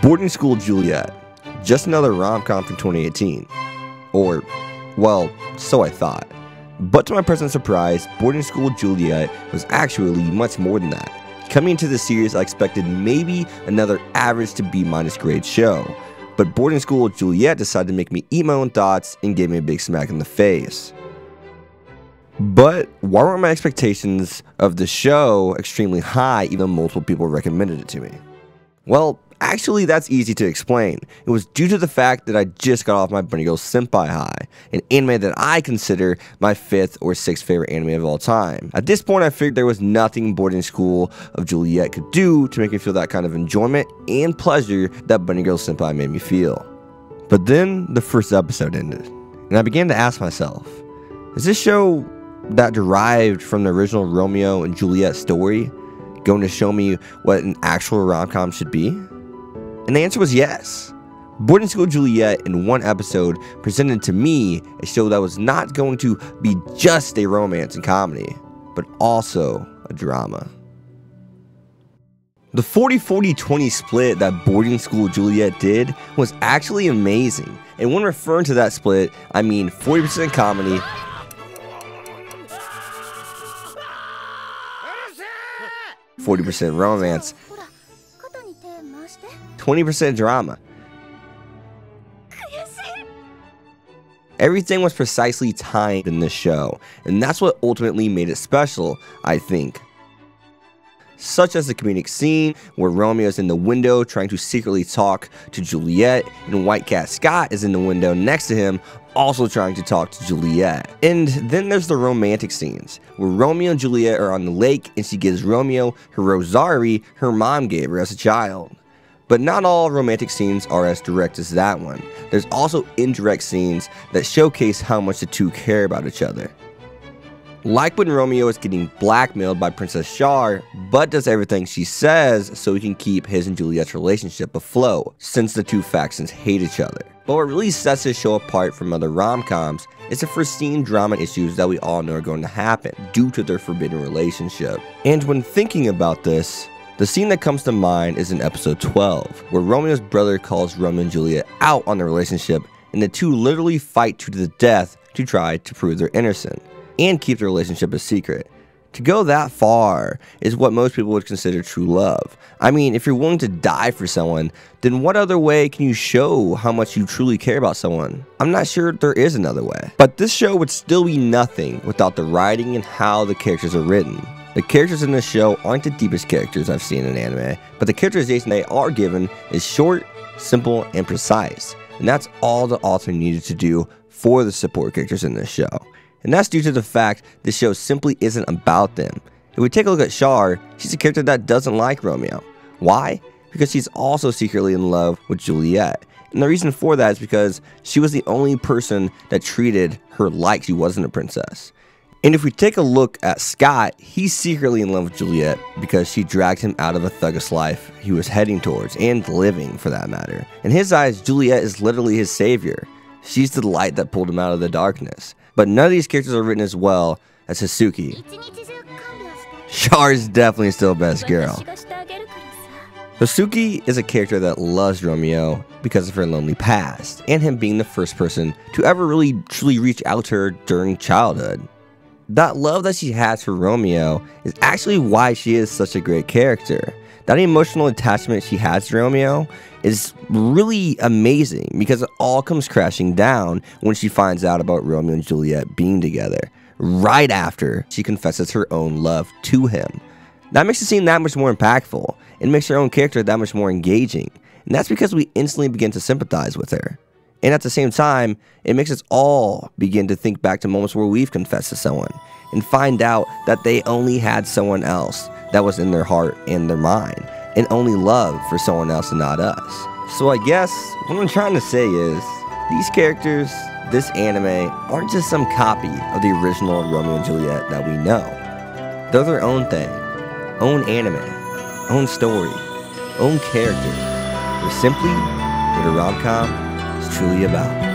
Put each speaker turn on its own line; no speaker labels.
Boarding School Juliet, just another rom-com from 2018. Or, well, so I thought. But to my present surprise, Boarding School Juliet was actually much more than that. Coming into the series, I expected maybe another average to B- grade show. But Boarding School Juliet decided to make me eat my own thoughts and gave me a big smack in the face. But why weren't my expectations of the show extremely high even though multiple people recommended it to me? Well, actually that's easy to explain. It was due to the fact that I just got off my Bunny Girl Senpai high, an anime that I consider my 5th or 6th favorite anime of all time. At this point I figured there was nothing Boarding School of Juliet could do to make me feel that kind of enjoyment and pleasure that Bunny Girl Senpai made me feel. But then the first episode ended, and I began to ask myself, is this show that derived from the original Romeo and Juliet story going to show me what an actual rom-com should be? And the answer was yes. Boarding School Juliet in one episode presented to me a show that was not going to be just a romance and comedy, but also a drama. The 40-40-20 split that Boarding School Juliet did was actually amazing. And when referring to that split, I mean 40% comedy, 40% romance, 20% drama. Everything was precisely timed in this show, and that's what ultimately made it special, I think. Such as the comedic scene where Romeo is in the window trying to secretly talk to Juliet, and White Cat Scott is in the window next to him also trying to talk to Juliet. And then there's the romantic scenes where Romeo and Juliet are on the lake and she gives Romeo her rosary her mom gave her as a child. But not all romantic scenes are as direct as that one. There's also indirect scenes that showcase how much the two care about each other. Like when Romeo is getting blackmailed by Princess Char, but does everything she says so he can keep his and Juliet's relationship afloat, since the two factions hate each other. But what really sets this show apart from other rom-coms is the foreseen drama issues that we all know are going to happen due to their forbidden relationship. And when thinking about this, the scene that comes to mind is in episode 12, where Romeo's brother calls Romeo and Juliet out on their relationship, and the two literally fight to the death to try to prove they're innocent and keep their relationship a secret. To go that far is what most people would consider true love. I mean, if you're willing to die for someone, then what other way can you show how much you truly care about someone? I'm not sure there is another way. But this show would still be nothing without the writing and how the characters are written. The characters in this show aren't the deepest characters I've seen in anime, but the characterization they are given is short, simple, and precise. And that's all the author needed to do for the support characters in this show. And that's due to the fact this show simply isn't about them. If we take a look at Char, she's a character that doesn't like Romeo. Why? Because she's also secretly in love with Juliet. And the reason for that is because she was the only person that treated her like she wasn't a princess. And if we take a look at Scott, he's secretly in love with Juliet because she dragged him out of a thuggish life he was heading towards, and living for that matter. In his eyes, Juliet is literally his savior. She's the light that pulled him out of the darkness. But none of these characters are written as well as Hazuki. Char is definitely still best girl. Hazuki is a character that loves Romeo because of her lonely past, and him being the first person to ever really truly reach out to her during childhood. That love that she has for Romeo is actually why she is such a great character. That emotional attachment she has to Romeo is really amazing because it all comes crashing down when she finds out about Romeo and Juliet being together, right after she confesses her own love to him. That makes the scene that much more impactful, and makes her own character that much more engaging, and that's because we instantly begin to sympathize with her. And at the same time, it makes us all begin to think back to moments where we've confessed to someone, and find out that they only had someone else that was in their heart and their mind, and only love for someone else and not us. So I guess what I'm trying to say is, these characters, this anime, aren't just some copy of the original Romeo and Juliet that we know. They're their own thing, own anime, own story, own character. They're simply what a rom-com is truly about.